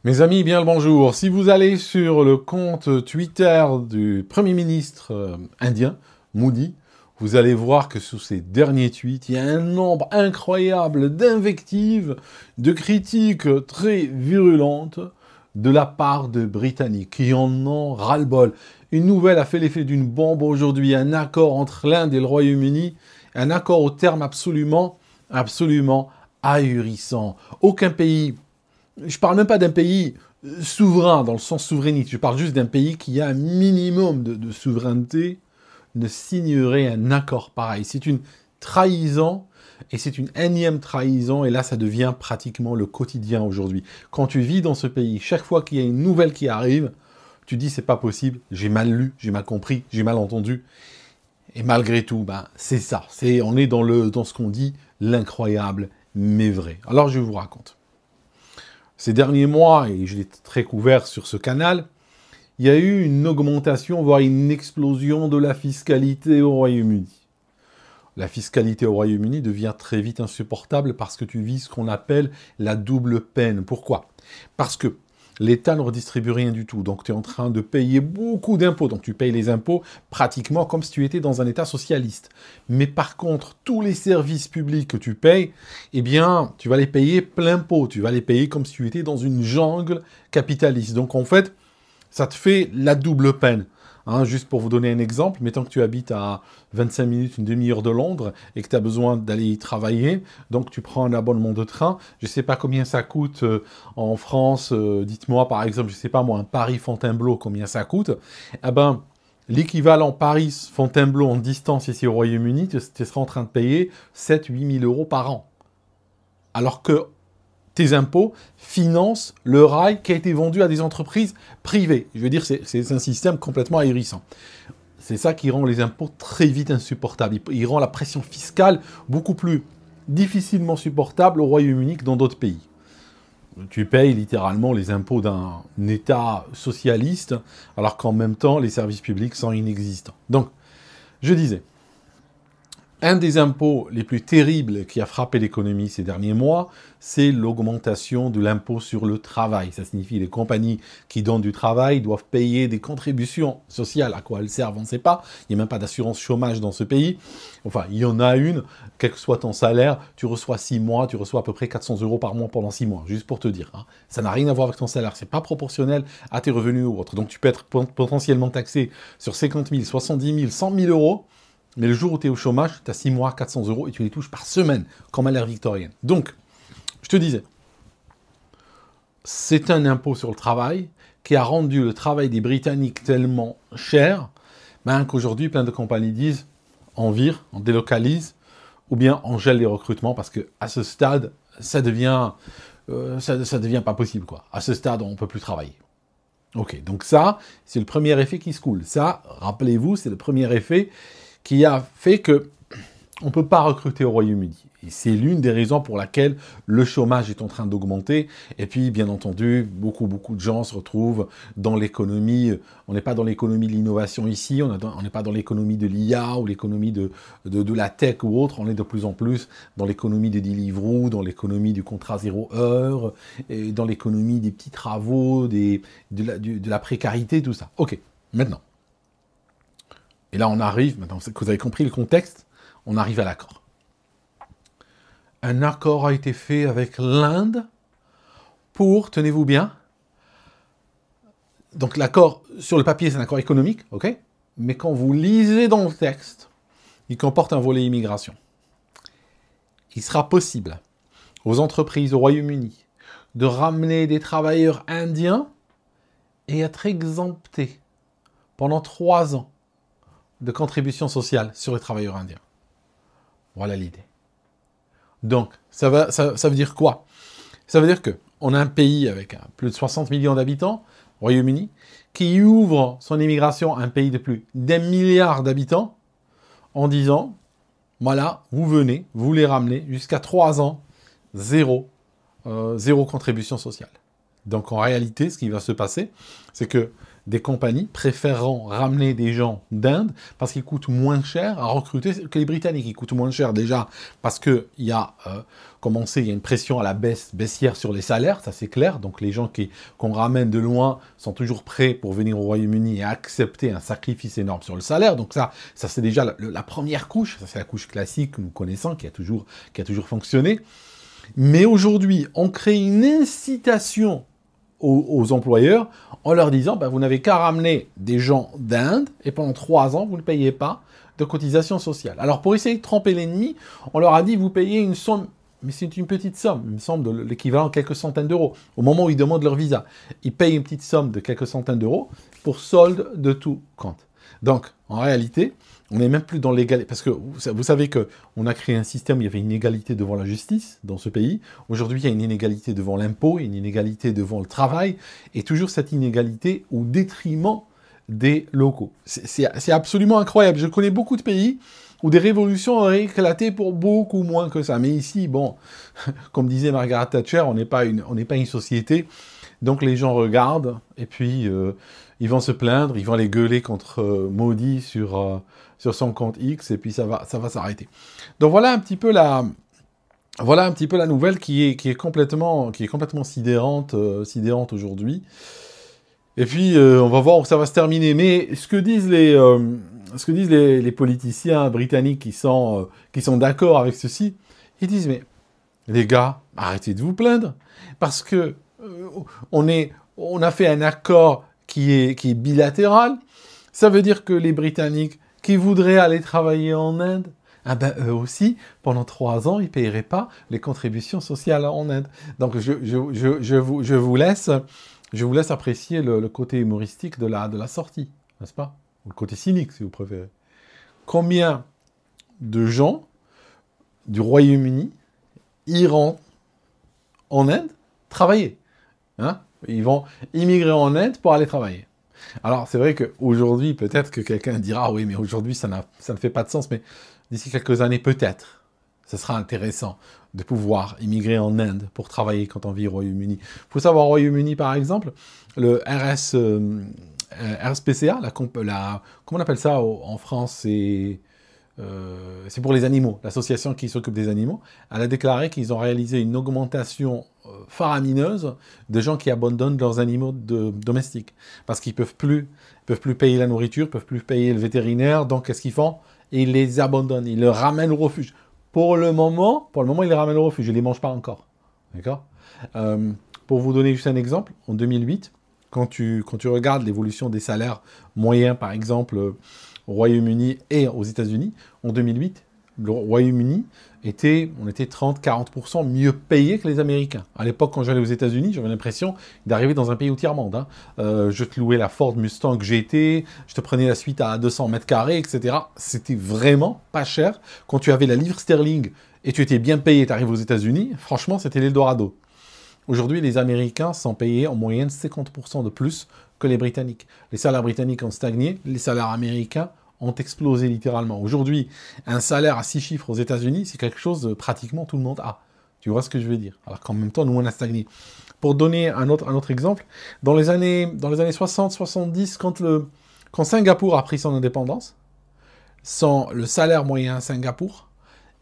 Mes amis, bien le bonjour. Si vous allez sur le compte Twitter du Premier ministre indien, Modi, vous allez voir que sous ces derniers tweets, il y a un nombre incroyable d'invectives, de critiques très virulentes de la part de Britanniques qui en ont ras-le-bol. Une nouvelle a fait l'effet d'une bombe aujourd'hui, un accord entre l'Inde et le Royaume-Uni, un accord au terme absolument ahurissant. Aucun pays, je parle même pas d'un pays souverain dans le sens souverainiste, je parle juste d'un pays qui a un minimum de souveraineté, ne signerait un accord pareil. C'est une trahison, et c'est une énième trahison, et là ça devient pratiquement le quotidien aujourd'hui. Quand tu vis dans ce pays, chaque fois qu'il y a une nouvelle qui arrive, tu dis c'est pas possible, j'ai mal lu, j'ai mal compris, j'ai mal entendu, et malgré tout, c'est ça, on est dans ce qu'on dit l'incroyable mais vrai. Alors je vous raconte. Ces derniers mois, et je l'ai très couvert sur ce canal, il y a eu une augmentation, voire une explosion de la fiscalité au Royaume-Uni. La fiscalité au Royaume-Uni devient très vite insupportable parce que tu vis ce qu'on appelle la double peine. Pourquoi? Parce que l'État ne redistribue rien du tout. Donc tu es en train de payer beaucoup d'impôts. Donc tu payes les impôts pratiquement comme si tu étais dans un État socialiste. Mais par contre, tous les services publics que tu payes, eh bien, tu vas les payer plein pot. Tu vas les payer comme si tu étais dans une jungle capitaliste. Donc en fait, ça te fait la double peine. Juste pour vous donner un exemple, mettons que tu habites à 25 minutes, une demi-heure de Londres et que tu as besoin d'aller y travailler, donc tu prends un abonnement de train. Je ne sais pas combien ça coûte en France. Dites-moi par exemple, je ne sais pas moi, un Paris-Fontainebleau, combien ça coûte. Eh ben, l'équivalent Paris-Fontainebleau en distance ici au Royaume-Uni, tu seras en train de payer 7-8 000 euros par an. Alors que tes impôts financent le rail qui a été vendu à des entreprises privées. Je veux dire, c'est un système complètement ahurissant. C'est ça qui rend les impôts très vite insupportables. Il rend la pression fiscale beaucoup plus difficilement supportable au Royaume-Uni que dans d'autres pays. Tu payes littéralement les impôts d'un État socialiste, alors qu'en même temps, les services publics sont inexistants. Donc, je disais, un des impôts les plus terribles qui a frappé l'économie ces derniers mois, c'est l'augmentation de l'impôt sur le travail. Ça signifie que les compagnies qui donnent du travail doivent payer des contributions sociales. À quoi elles servent, on ne sait pas. Il n'y a même pas d'assurance chômage dans ce pays. Enfin, il y en a une, quel que soit ton salaire, tu reçois 6 mois, tu reçois à peu près 400 euros par mois pendant 6 mois, juste pour te dire. Ça n'a rien à voir avec ton salaire, c'est pas proportionnel à tes revenus ou autres. Donc tu peux être potentiellement taxé sur 50 000, 70 000, 100 000 euros. Mais le jour où tu es au chômage, tu as 6 mois, 400 euros et tu les touches par semaine, comme à l'ère victorienne. Donc, je te disais, c'est un impôt sur le travail qui a rendu le travail des Britanniques tellement cher qu'aujourd'hui, plein de compagnies disent on vire, on délocalise, ou bien on gèle les recrutements parce qu'à ce stade, ça devient pas possible, quoi. À ce stade, on ne peut plus travailler. Ok, donc ça, c'est le premier effet qui se coule. Ça, rappelez-vous, c'est le premier effet qui a fait que on ne peut pas recruter au Royaume-Uni. Et c'est l'une des raisons pour laquelle le chômage est en train d'augmenter. Et puis, bien entendu, beaucoup de gens se retrouvent dans l'économie. On n'est pas dans l'économie de l'innovation ici, on n'est pas dans l'économie de l'IA ou l'économie de la tech ou autre. On est de plus en plus dans l'économie de Deliveroo, dans l'économie du contrat 0 heure, et dans l'économie des petits travaux, de la précarité, tout ça. Ok, maintenant. Et là, on arrive, maintenant que vous avez compris le contexte, on arrive à l'accord. Un accord a été fait avec l'Inde pour, tenez-vous bien, donc l'accord sur le papier, c'est un accord économique, ok? Mais quand vous lisez dans le texte, il comporte un volet immigration. Il sera possible aux entreprises au Royaume-Uni de ramener des travailleurs indiens et être exemptés pendant 3 ans de contribution sociale sur les travailleurs indiens. Voilà l'idée. Donc, ça veut dire quoi? Ça veut dire qu'on a un pays avec plus de 60 millions d'habitants, Royaume-Uni, qui ouvre son immigration à un pays de plus d'1 milliard d'habitants en disant, voilà, vous venez, vous les ramenez jusqu'à 3 ans, zéro contribution sociale. Donc en réalité, ce qui va se passer, c'est que des compagnies préféreront ramener des gens d'Inde parce qu'ils coûtent moins cher à recruter que les Britanniques. Ils coûtent moins cher déjà parce qu'il y a, comme on sait, il y a une pression à la baissière sur les salaires, ça c'est clair. Donc les gens qu'on ramène de loin sont toujours prêts pour venir au Royaume-Uni et accepter un sacrifice énorme sur le salaire. Donc ça c'est déjà la première couche. Ça c'est la couche classique que nous connaissons, qui a toujours fonctionné. Mais aujourd'hui, on crée une incitation aux employeurs en leur disant vous n'avez qu'à ramener des gens d'Inde et pendant 3 ans, vous ne payez pas de cotisation sociale. Alors pour essayer de tromper l'ennemi, on leur a dit vous payez une somme, mais c'est une petite somme, il me semble de l'équivalent de quelques centaines d'euros. Au moment où ils demandent leur visa, ils payent une petite somme de quelques centaines d'euros pour solde de tout compte. Donc en réalité, on n'est même plus dans l'égalité, parce que vous savez qu'on a créé un système où il y avait une égalité devant la justice dans ce pays. Aujourd'hui, il y a une inégalité devant l'impôt, une inégalité devant le travail, et toujours cette inégalité au détriment des locaux. C'est absolument incroyable. Je connais beaucoup de pays où des révolutions auraient éclaté pour beaucoup moins que ça. Mais ici, bon, comme disait Margaret Thatcher, on n'est pas une société. Donc les gens regardent, et puis ils vont se plaindre, ils vont aller gueuler contre Modi sur son compte X, et puis ça va s'arrêter. Donc voilà un petit peu la nouvelle qui est complètement sidérante aujourd'hui. Et puis on va voir où ça va se terminer. Mais ce que disent les politiciens britanniques qui sont d'accord avec ceci, ils disent mais les gars, arrêtez de vous plaindre, parce que on a fait un accord qui est bilatéral. Ça veut dire que les Britanniques qui voudraient aller travailler en Inde, eux aussi, pendant 3 ans, ils ne paieraient pas les contributions sociales en Inde. Donc je vous laisse apprécier le côté humoristique de la sortie, n'est-ce pas? Ou le côté cynique, si vous préférez. Combien de gens du Royaume-Uni iront en Inde travailler? Ils vont immigrer en Inde pour aller travailler. Alors, c'est vrai qu'aujourd'hui, peut-être que quelqu'un dira « Oui, mais aujourd'hui, ça ne fait pas de sens. » Mais d'ici quelques années, peut-être, ce sera intéressant de pouvoir immigrer en Inde pour travailler quand on vit au Royaume-Uni. Il faut savoir, au Royaume-Uni, par exemple, le RSPCA, comment on appelle ça en France, c'est pour les animaux, l'association qui s'occupe des animaux, elle a déclaré qu'ils ont réalisé une augmentation faramineuse de gens qui abandonnent leurs animaux domestiques. Parce qu'ils peuvent plus payer la nourriture, peuvent plus payer le vétérinaire, donc qu'est-ce qu'ils font? Ils les abandonnent, ils les ramènent au refuge. Pour le moment, ils les ramènent au refuge, ils ne les mangent pas encore. D'accord? Pour vous donner juste un exemple, en 2008, quand tu regardes l'évolution des salaires moyens, par exemple, au Royaume-Uni et aux États-Unis, en 2008, le Royaume-Uni on était 30-40% mieux payé que les Américains. À l'époque, quand j'allais aux États-Unis, j'avais l'impression d'arriver dans un pays au tiers-monde. Je te louais la Ford Mustang GT, je te prenais la suite à 200 mètres carrés, etc. C'était vraiment pas cher. Quand tu avais la livre sterling et tu étais bien payé, tu arrives aux États-Unis, franchement, c'était l'Eldorado. Aujourd'hui, les Américains sont payés en moyenne 50% de plus que les Britanniques. Les salaires britanniques ont stagné, les salaires américains ont explosé littéralement. Aujourd'hui, un salaire à 6 chiffres aux États-Unis, c'est quelque chose que pratiquement tout le monde a. Tu vois ce que je veux dire? Alors qu'en même temps, nous, on a stagné. Pour donner un autre exemple, dans les années 60-70, quand Singapour a pris son indépendance, le salaire moyen à Singapour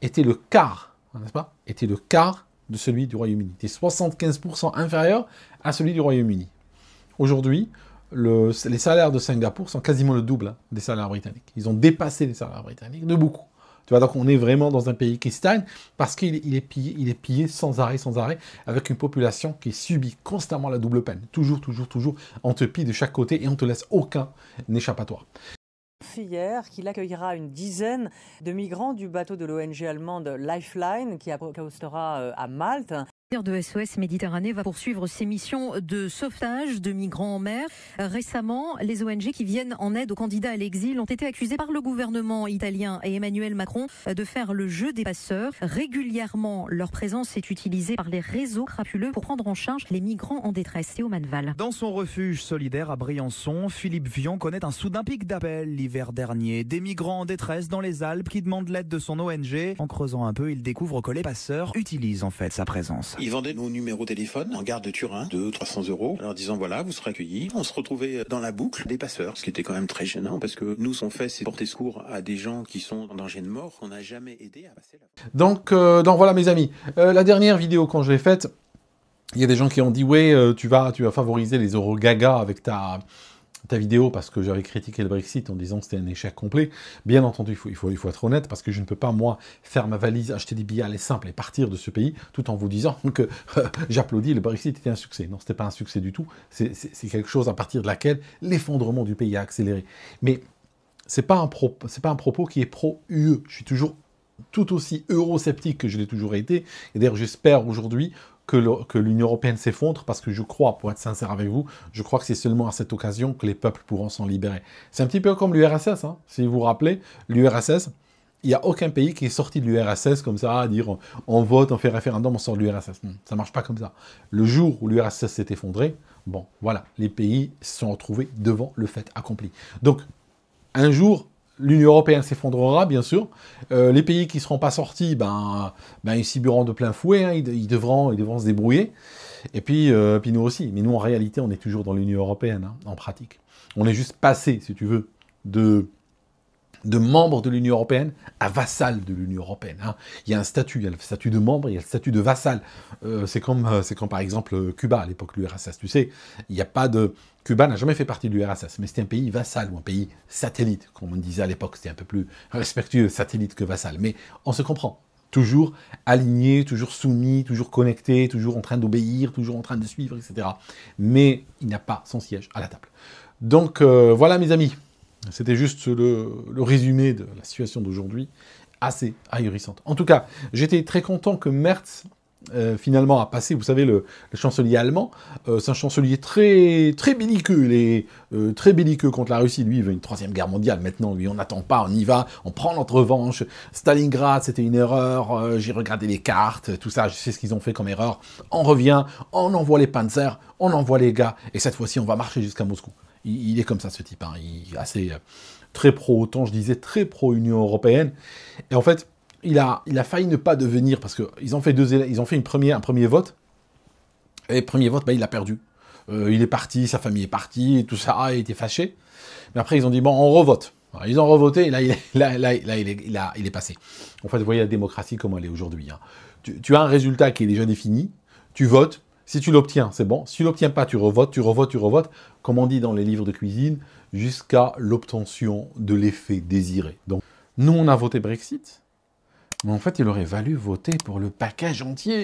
était le quart, n'est-ce pas? Était le quart de celui du Royaume-Uni. Était 75% inférieur à celui du Royaume-Uni. Aujourd'hui, les salaires de Singapour sont quasiment le double des salaires britanniques. Ils ont dépassé les salaires britanniques de beaucoup. Tu vois, donc on est vraiment dans un pays qui stagne parce qu'il est pillé sans arrêt, avec une population qui subit constamment la double peine. Toujours, on te pille de chaque côté et on te laisse aucun échappatoire. Hier qu'il accueillera une dizaine de migrants du bateau de l'ONG allemande Lifeline qui accostera à Malte. De SOS Méditerranée va poursuivre ses missions de sauvetage de migrants en mer. Récemment, les ONG qui viennent en aide aux candidats à l'exil ont été accusés par le gouvernement italien et Emmanuel Macron de faire le jeu des passeurs. Régulièrement, leur présence est utilisée par les réseaux crapuleux pour prendre en charge les migrants en détresse. Théo Manval. Dans son refuge solidaire à Briançon, Philippe Vion connaît un soudain pic d'appel l'hiver dernier. Des migrants en détresse dans les Alpes qui demandent l'aide de son ONG. En creusant un peu, il découvre que les passeurs utilisent en fait sa présence. ça. Ils vendaient nos numéros de téléphone en gare de Turin, 200-300 €, en leur disant voilà, vous serez accueillis. On se retrouvait dans la boucle des passeurs, ce qui était quand même très gênant parce que nous, ce qu'on fait, c'est porter secours à des gens qui sont en danger de mort. On n'a jamais aidé à passer la... Donc voilà mes amis, la dernière vidéo quand je l'ai faite, il y a des gens qui ont dit ouais, tu vas favoriser les Eurogaga avec ta vidéo parce que j'avais critiqué le Brexit en disant que c'était un échec complet. Bien entendu, il faut être honnête parce que je ne peux pas, moi, faire ma valise, acheter des billets aller simples et partir de ce pays tout en vous disant que j'applaudis, le Brexit était un succès. Non, c'était pas un succès du tout. C'est quelque chose à partir de laquelle l'effondrement du pays a accéléré. Mais c'est pas un propos qui est pro-UE. Je suis toujours tout aussi eurosceptique que je l'ai toujours été. Et d'ailleurs, j'espère aujourd'hui que l'Union européenne s'effondre, parce que je crois, pour être sincère avec vous, je crois que c'est seulement à cette occasion que les peuples pourront s'en libérer. C'est un petit peu comme l'URSS, hein. Si vous vous rappelez, l'URSS, il n'y a aucun pays qui est sorti de l'URSS comme ça, à dire on vote, on fait référendum, on sort de l'URSS. Non, ça ne marche pas comme ça. Le jour où l'URSS s'est effondré, bon, voilà, les pays se sont retrouvés devant le fait accompli. Donc, un jour, l'Union européenne s'effondrera, bien sûr. Les pays qui ne seront pas sortis, ils subiront de plein fouet, hein, ils devront se débrouiller. Et puis nous aussi. Mais nous, en réalité, on est toujours dans l'Union européenne, hein, en pratique. On est juste passé, si tu veux, de membre de l'Union européenne à vassal de l'Union européenne. Hein. Il y a un statut, il y a le statut de membre, il y a le statut de vassal. C'est comme par exemple Cuba à l'époque, l'URSS. Tu sais, il n'y a pas de... Cuba n'a jamais fait partie de l'URSS, mais c'était un pays vassal ou un pays satellite, comme on disait à l'époque. C'était un peu plus respectueux, satellite que vassal. Mais on se comprend. Toujours aligné, toujours soumis, toujours connecté, toujours en train d'obéir, toujours en train de suivre, etc. Mais il n'a pas son siège à la table. Donc voilà mes amis. C'était juste le résumé de la situation d'aujourd'hui, assez ahurissante. En tout cas, j'étais très content que Merz, finalement, a passé, vous savez, le chancelier allemand. C'est un chancelier très, très belliqueux. Il est très belliqueux contre la Russie. Lui, il veut une troisième guerre mondiale. Maintenant, lui, on n'attend pas, on y va, on prend notre revanche. Stalingrad, c'était une erreur. J'ai regardé les cartes, tout ça, je sais ce qu'ils ont fait comme erreur. On revient, on envoie les panzers, on envoie les gars, et cette fois-ci, on va marcher jusqu'à Moscou. Il est comme ça, ce type. Hein. Il est assez très pro-OTAN, je disais, très pro-Union européenne. Et en fait, il a failli ne pas devenir, parce qu'ils ont fait un premier vote, et le premier vote, il a perdu. Il est parti, sa famille est partie, et tout ça, il était fâché. Mais après, ils ont dit, bon, on revote. Alors, ils ont revoté, et là, il est passé. En fait, vous voyez la démocratie, comment elle est aujourd'hui. Hein. Tu as un résultat qui est déjà défini, tu votes, si tu l'obtiens, c'est bon. Si tu l'obtiens pas, tu revotes, comme on dit dans les livres de cuisine, jusqu'à l'obtention de l'effet désiré. Donc, nous, on a voté Brexit, mais en fait, il aurait valu voter pour le package entier.